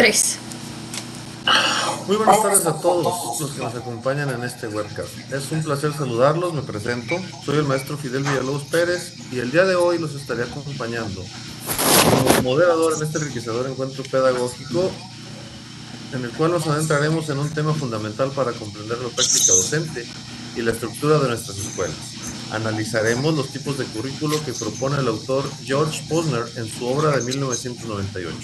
3. Muy buenas tardes a todos los que nos acompañan en este webcast. Es un placer saludarlos, me presento. Soy el maestro Fidel Villalobos Pérez y el día de hoy los estaré acompañando como moderador en este enriquecedor encuentro pedagógico en el cual nos adentraremos en un tema fundamental para comprender la práctica docente y la estructura de nuestras escuelas. Analizaremos los tipos de currículo que propone el autor George Posner en su obra de 1998.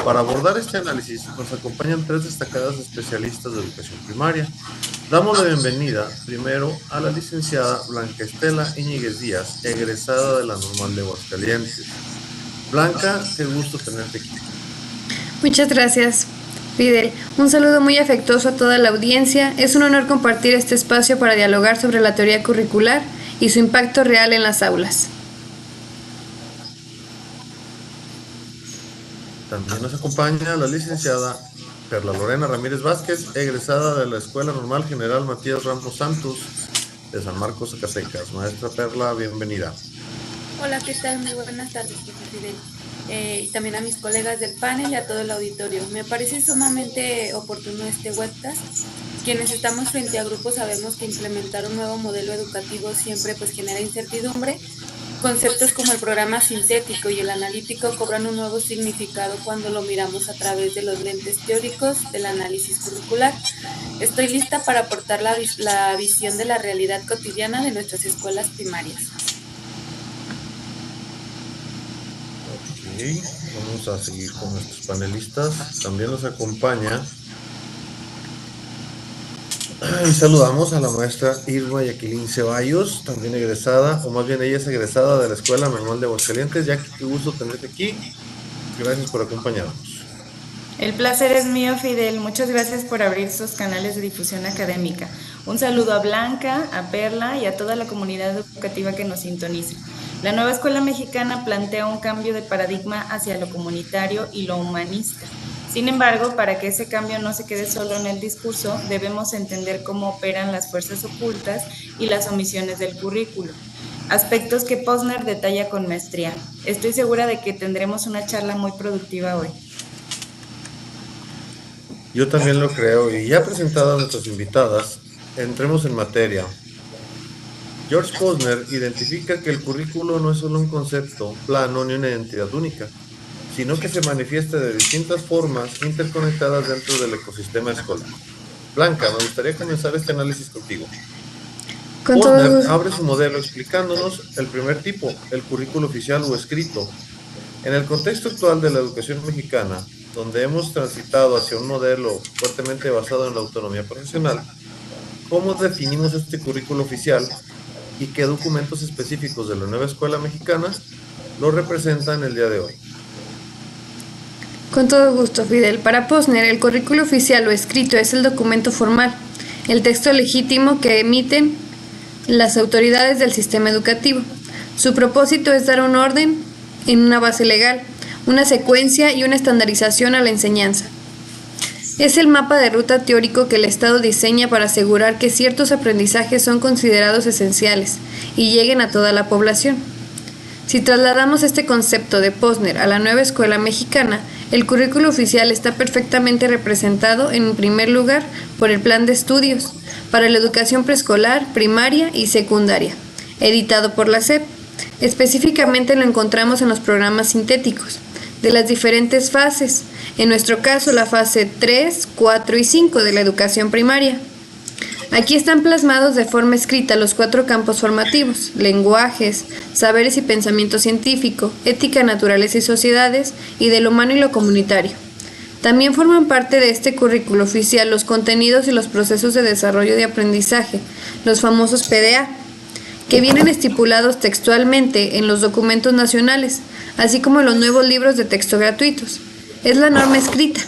Para abordar este análisis nos acompañan tres destacadas especialistas de educación primaria. Damos la bienvenida primero a la licenciada Blanca Estela Íñiguez Díaz, egresada de la Normal de Aguascalientes. Blanca, qué gusto tenerte aquí. Muchas gracias, Fidel. Un saludo muy afectuoso a toda la audiencia. Es un honor compartir este espacio para dialogar sobre la teoría curricular y su impacto real en las aulas. También nos acompaña la licenciada Perla Lorena Ramírez Vázquez, egresada de la Escuela Normal General Matías Ramos Santos de San Marcos, Zacatecas. Maestra Perla, bienvenida. Hola, ¿qué tal? Muy buenas tardes, profesor Fidel. Y también a mis colegas del panel y a todo el auditorio. Me parece sumamente oportuno este webcast. Quienes estamos frente a grupos sabemos que implementar un nuevo modelo educativo siempre genera incertidumbre. Conceptos como el programa sintético y el analítico cobran un nuevo significado cuando lo miramos a través de los lentes teóricos del análisis curricular. Estoy lista para aportar la visión de la realidad cotidiana de nuestras escuelas primarias. Ok, vamos a seguir con nuestros panelistas. También nos acompaña y saludamos a la maestra Irma Yaquilín Ceballos, también egresada, o más bien ella es egresada de la Escuela Normal de Aguascalientes. Ya que qué gusto tenerte aquí. Gracias por acompañarnos. El placer es mío, Fidel. Muchas gracias por abrir sus canales de difusión académica. Un saludo a Blanca, a Perla y a toda la comunidad educativa que nos sintoniza. La nueva escuela mexicana plantea un cambio de paradigma hacia lo comunitario y lo humanista. Sin embargo, para que ese cambio no se quede solo en el discurso, debemos entender cómo operan las fuerzas ocultas y las omisiones del currículo. Aspectos que Posner detalla con maestría. Estoy segura de que tendremos una charla muy productiva hoy. Yo también lo creo, y ya presentadas nuestras invitadas, entremos en materia. George Posner identifica que el currículo no es solo un concepto plano ni una identidad única, sino que se manifiesta de distintas formas interconectadas dentro del ecosistema escolar. Blanca, me gustaría comenzar este análisis contigo. Posner abre su modelo explicándonos el primer tipo, el currículo oficial o escrito. En el contexto actual de la educación mexicana, donde hemos transitado hacia un modelo fuertemente basado en la autonomía profesional, ¿cómo definimos este currículo oficial y qué documentos específicos de la nueva escuela mexicana lo representan el día de hoy? Con todo gusto, Fidel. Para Posner, el currículo oficial o escrito es el documento formal, el texto legítimo que emiten las autoridades del sistema educativo. Su propósito es dar un orden en una base legal, una secuencia y una estandarización a la enseñanza. Es el mapa de ruta teórico que el Estado diseña para asegurar que ciertos aprendizajes son considerados esenciales y lleguen a toda la población. Si trasladamos este concepto de Posner a la nueva escuela mexicana, el currículo oficial está perfectamente representado en primer lugar por el Plan de Estudios para la Educación Preescolar, Primaria y Secundaria, editado por la SEP. Específicamente lo encontramos en los programas sintéticos de las diferentes fases, en nuestro caso la fase 3, 4 y 5 de la educación primaria. Aquí están plasmados de forma escrita los 4 campos formativos: lenguajes, saberes y pensamiento científico, ética, naturaleza y sociedades, y de lo humano y lo comunitario. También forman parte de este currículo oficial los contenidos y los procesos de desarrollo de aprendizaje, los famosos PDA, que vienen estipulados textualmente en los documentos nacionales, así como los nuevos libros de texto gratuitos. Es la norma escrita,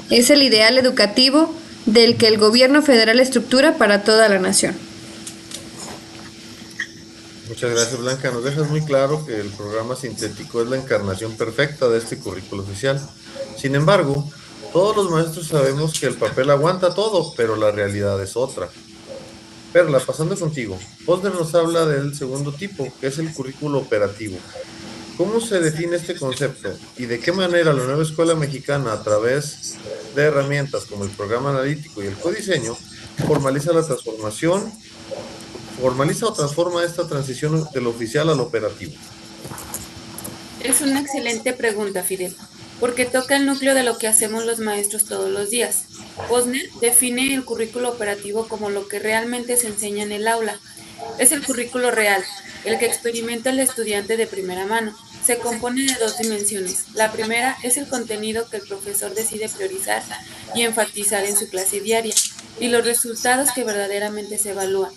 es el ideal educativo del que el gobierno federal estructura para toda la nación. Muchas gracias, Blanca. Nos dejas muy claro que el programa sintético es la encarnación perfecta de este currículo oficial. Sin embargo, todos los maestros sabemos que el papel aguanta todo, pero la realidad es otra. Perla, pasando contigo, Posner nos habla del segundo tipo, que es el currículo operativo. ¿Cómo se define este concepto y de qué manera la nueva escuela mexicana, a través de herramientas como el programa analítico y el codiseño, formaliza la transformación, formaliza o transforma esta transición del oficial al operativo? Es una excelente pregunta, Fidel, porque toca el núcleo de lo que hacemos los maestros todos los días. Posner define el currículo operativo como lo que realmente se enseña en el aula. Es el currículo real, el que experimenta el estudiante de primera mano. Se compone de dos dimensiones. La primera es el contenido que el profesor decide priorizar y enfatizar en su clase diaria, y los resultados que verdaderamente se evalúan.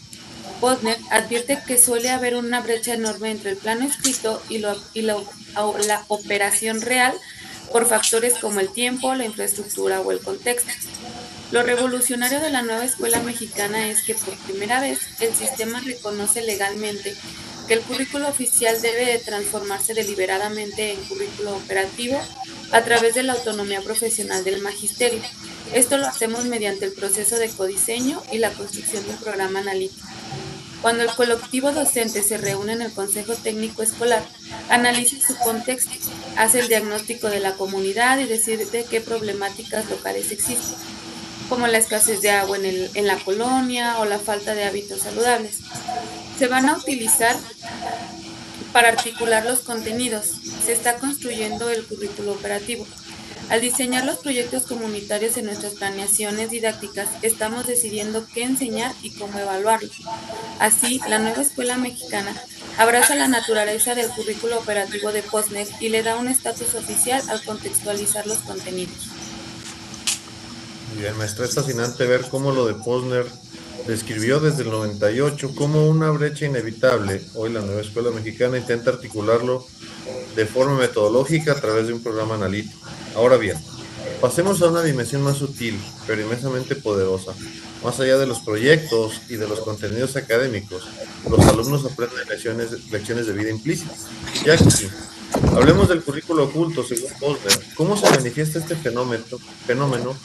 Posner advierte que suele haber una brecha enorme entre el plano escrito la operación real por factores como el tiempo, la infraestructura o el contexto. Lo revolucionario de la nueva escuela mexicana es que por primera vez el sistema reconoce legalmente que el currículo oficial debe de transformarse deliberadamente en currículo operativo a través de la autonomía profesional del magisterio. Esto lo hacemos mediante el proceso de codiseño y la construcción del programa analítico. Cuando el colectivo docente se reúne en el Consejo Técnico Escolar, analiza su contexto, hace el diagnóstico de la comunidad y decide qué problemáticas locales existen, como la escasez de agua en la colonia o la falta de hábitos saludables. Se van a utilizar para articular los contenidos. Se está construyendo el currículo operativo. Al diseñar los proyectos comunitarios en nuestras planeaciones didácticas, estamos decidiendo qué enseñar y cómo evaluarlo. Así, la nueva escuela mexicana abraza la naturaleza del currículo operativo de Posner y le da un estatus oficial al contextualizar los contenidos. Muy bien, maestra, es fascinante ver cómo lo de Posner describió desde el 98 como una brecha inevitable. Hoy la nueva escuela mexicana intenta articularlo de forma metodológica a través de un programa analítico. Ahora bien, pasemos a una dimensión más sutil, pero inmensamente poderosa. Más allá de los proyectos y de los contenidos académicos, los alumnos aprenden lecciones de vida implícitas. Y aquí, hablemos del currículo oculto según Posner. ¿Cómo se manifiesta este fenómeno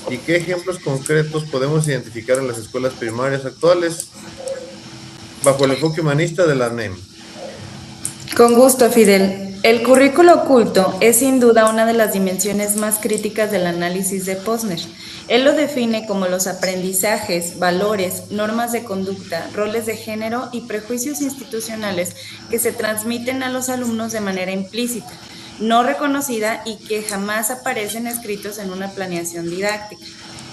y qué ejemplos concretos podemos identificar en las escuelas primarias actuales bajo el enfoque humanista de la NEM? Con gusto, Fidel. El currículo oculto es sin duda una de las dimensiones más críticas del análisis de Posner. Él lo define como los aprendizajes, valores, normas de conducta, roles de género y prejuicios institucionales que se transmiten a los alumnos de manera implícita, no reconocida y que jamás aparecen escritos en una planeación didáctica.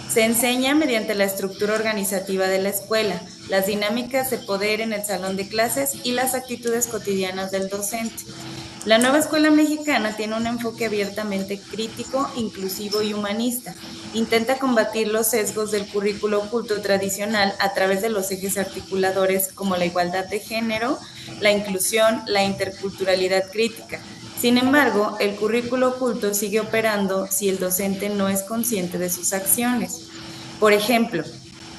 Se enseña mediante la estructura organizativa de la escuela, las dinámicas de poder en el salón de clases y las actitudes cotidianas del docente. La nueva escuela mexicana tiene un enfoque abiertamente crítico, inclusivo y humanista. Intenta combatir los sesgos del currículo oculto tradicional a través de los ejes articuladores como la igualdad de género, la inclusión, la interculturalidad crítica. Sin embargo, el currículo oculto sigue operando si el docente no es consciente de sus acciones. Por ejemplo,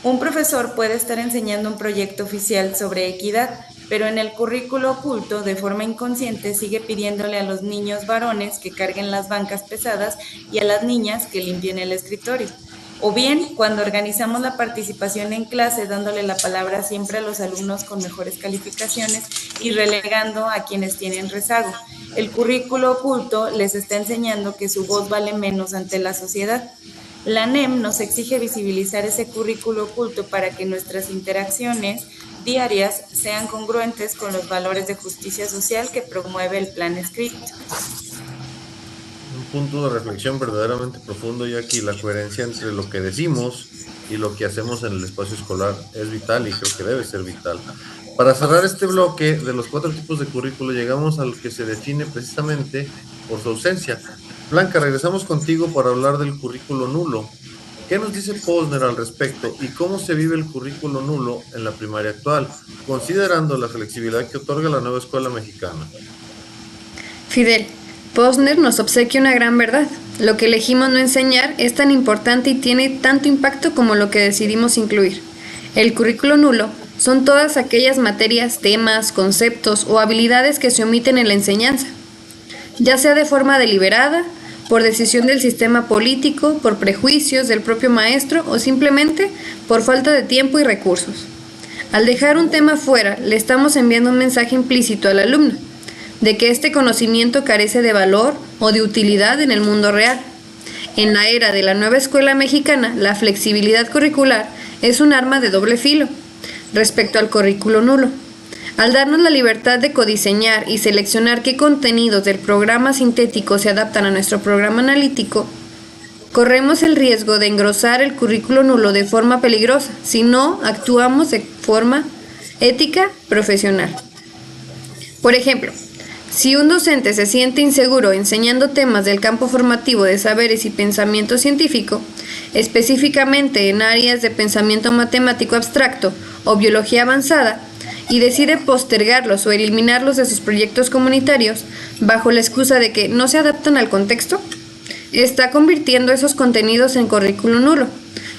un profesor puede estar enseñando un proyecto oficial sobre equidad, pero en el currículo oculto, de forma inconsciente, sigue pidiéndole a los niños varones que carguen las bancas pesadas y a las niñas que limpien el escritorio. O bien, cuando organizamos la participación en clase, dándole la palabra siempre a los alumnos con mejores calificaciones y relegando a quienes tienen rezago. El currículo oculto les está enseñando que su voz vale menos ante la sociedad. La NEM nos exige visibilizar ese currículo oculto para que nuestras interacciones diarias sean congruentes con los valores de justicia social que promueve el plan escrito. Un punto de reflexión verdaderamente profundo, y aquí la coherencia entre lo que decimos y lo que hacemos en el espacio escolar es vital, y creo que debe ser vital. Para cerrar este bloque de los 4 tipos de currículo, llegamos al que se define precisamente por su ausencia. Blanca, regresamos contigo para hablar del currículo nulo. ¿Qué nos dice Posner al respecto y cómo se vive el currículo nulo en la primaria actual, considerando la flexibilidad que otorga la nueva escuela mexicana? Fidel, Posner nos obsequia una gran verdad. Lo que elegimos no enseñar es tan importante y tiene tanto impacto como lo que decidimos incluir. El currículo nulo son todas aquellas materias, temas, conceptos o habilidades que se omiten en la enseñanza, ya sea de forma deliberada, por decisión del sistema político, por prejuicios del propio maestro o simplemente por falta de tiempo y recursos. Al dejar un tema fuera, le estamos enviando un mensaje implícito al alumno. de que este conocimiento carece de valor o de utilidad en el mundo real. En la era de la nueva escuela mexicana, la flexibilidad curricular es un arma de doble filo respecto al currículo nulo. Al darnos la libertad de codiseñar y seleccionar qué contenidos del programa sintético se adaptan a nuestro programa analítico, corremos el riesgo de engrosar el currículo nulo de forma peligrosa si no actuamos de forma ética profesional. Por ejemplo, si un docente se siente inseguro enseñando temas del campo formativo de saberes y pensamiento científico, específicamente en áreas de pensamiento matemático abstracto o biología avanzada, y decide postergarlos o eliminarlos de sus proyectos comunitarios bajo la excusa de que no se adaptan al contexto, está convirtiendo esos contenidos en currículo nulo.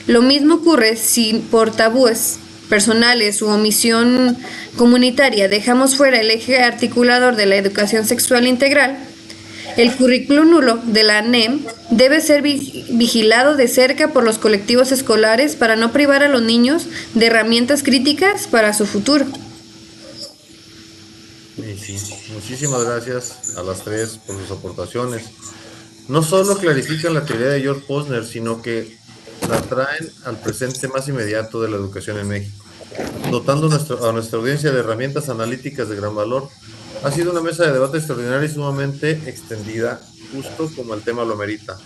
Lo mismo ocurre si por tabúes personales u omisión comunitaria dejamos fuera el eje articulador de la educación sexual integral. El currículo nulo de la ANEM debe ser vigilado de cerca por los colectivos escolares para no privar a los niños de herramientas críticas para su futuro. Sí, muchísimas gracias a las tres por sus aportaciones. No solo clarifican la teoría de George Posner, sino que la traen al presente más inmediato de la educación en México, dotando a nuestra audiencia de herramientas analíticas de gran valor. Ha sido una mesa de debate extraordinaria y sumamente extendida, justo como el tema lo merita.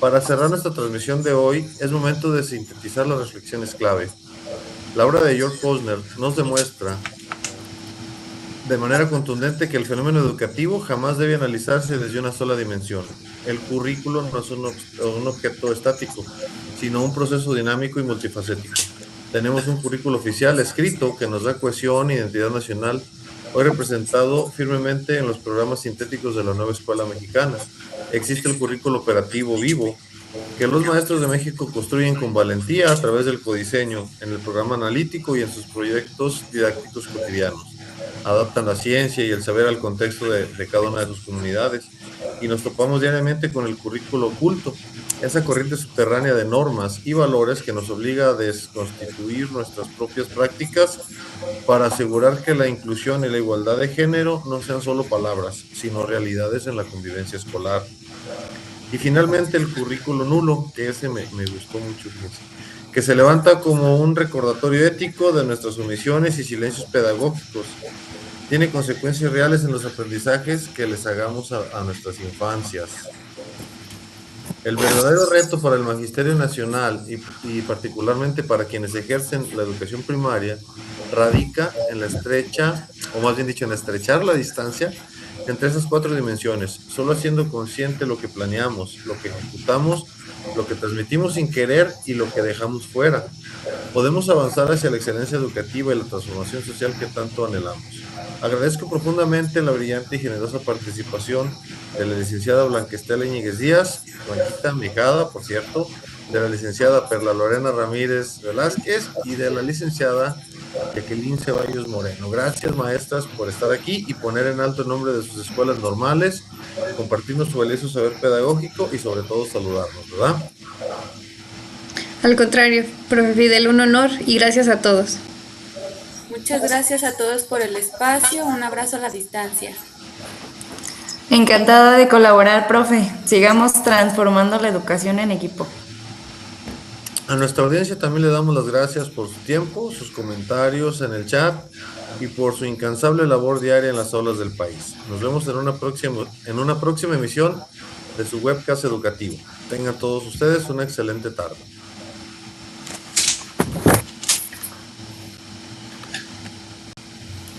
Para cerrar nuestra transmisión de hoy, es momento de sintetizar las reflexiones clave. La obra de George Posner nos demuestra de manera contundente que el fenómeno educativo jamás debe analizarse desde una sola dimensión. El currículo no es un objeto estático, sino un proceso dinámico y multifacético. Tenemos un currículo oficial escrito que nos da cohesión e identidad nacional, hoy representado firmemente en los programas sintéticos de la nueva escuela mexicana. Existe el currículo operativo vivo, que los maestros de México construyen con valentía a través del codiseño, en el programa analítico y en sus proyectos didácticos cotidianos. Adaptan la ciencia y el saber al contexto de cada una de sus comunidades, y nos topamos diariamente con el currículo oculto, esa corriente subterránea de normas y valores que nos obliga a desconstituir nuestras propias prácticas para asegurar que la inclusión y la igualdad de género no sean solo palabras, sino realidades en la convivencia escolar. Y finalmente el currículo nulo, que ese me gustó mucho, que se levanta como un recordatorio ético de nuestras omisiones y silencios pedagógicos. Tiene consecuencias reales en los aprendizajes que les hagamos a nuestras infancias. El verdadero reto para el Magisterio Nacional y particularmente para quienes ejercen la educación primaria radica en la estrecha, o más bien dicho, en estrechar la distancia entre esas cuatro dimensiones, solo haciendo consciente lo que planeamos, lo que ejecutamos, lo que transmitimos sin querer y lo que dejamos fuera. Podemos avanzar hacia la excelencia educativa y la transformación social que tanto anhelamos. Agradezco profundamente la brillante y generosa participación de la licenciada Blanca Estela Íñiguez Díaz, Blanquita Mijada, por cierto, de la licenciada Perla Lorena Ramírez Velázquez y de la licenciada Jacqueline Ceballos Moreno. Gracias, maestras, por estar aquí y poner en alto el nombre de sus escuelas normales, compartirnos su valioso saber pedagógico y sobre todo saludarnos, ¿verdad? Al contrario, profe Fidel, un honor y gracias a todos. Muchas gracias a todos por el espacio. Un abrazo a la distancia. Encantada de colaborar, profe. Sigamos transformando la educación en equipo. A nuestra audiencia también le damos las gracias por su tiempo, sus comentarios en el chat y por su incansable labor diaria en las aulas del país. Nos vemos en una próxima emisión de su webcast educativo. Tengan todos ustedes una excelente tarde.